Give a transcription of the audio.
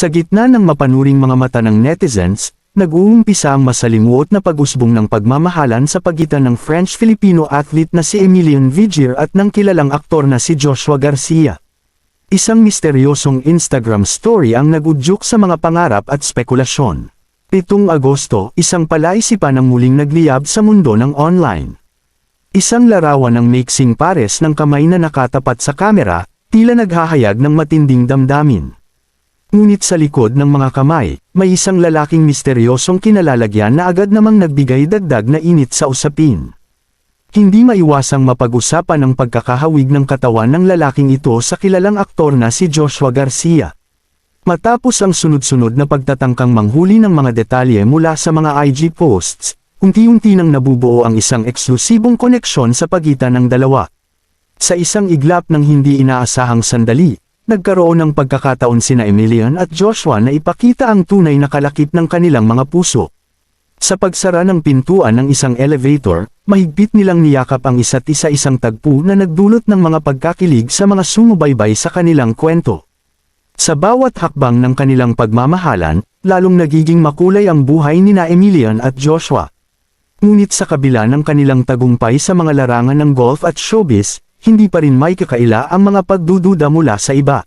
Sa gitna ng mapanuring mga mata ng netizens, nag-uumpisa ang masalimuot na pag-usbong ng pagmamahalan sa pagitan ng French-Filipino athlete na si Emilian Vigier at ng kilalang aktor na si Joshua Garcia. Isang misteryosong Instagram story ang nagudyok sa mga pangarap at spekulasyon. 7 Agosto, isang palaisipan ang muling nagliyab sa mundo ng online. Isang larawan ng mixing pares ng kamay na nakatapat sa kamera, tila naghahayag ng matinding damdamin. Ngunit sa likod ng mga kamay, may isang lalaking misteryosong kinalalagyan na agad namang nagbigay dagdag na init sa usapin. Hindi maiwasang mapag-usapan ang pagkakahawig ng katawan ng lalaking ito sa kilalang aktor na si Joshua Garcia. Matapos ang sunod-sunod na pagtatangkang manghuli ng mga detalye mula sa mga IG posts, unti-unti nang nabubuo ang isang eksklusibong koneksyon sa pagitan ng dalawa. Sa isang iglap ng hindi inaasahang sandali, nagkaroon ng pagkakataon sina Emilian at Joshua na ipakita ang tunay na kalakip ng kanilang mga puso. Sa pagsara ng pintuan ng isang elevator, mahigpit nilang niyakap ang isa't isa, isang tagpo na nagdulot ng mga pagkakilig sa mga sumubaybay sa kanilang kwento. Sa bawat hakbang ng kanilang pagmamahalan, lalong nagiging makulay ang buhay nina Emilian at Joshua. Ngunit sa kabila ng kanilang tagumpay sa mga larangan ng golf at showbiz, hindi pa rin may kakaila ang mga pagdududa mula sa iba.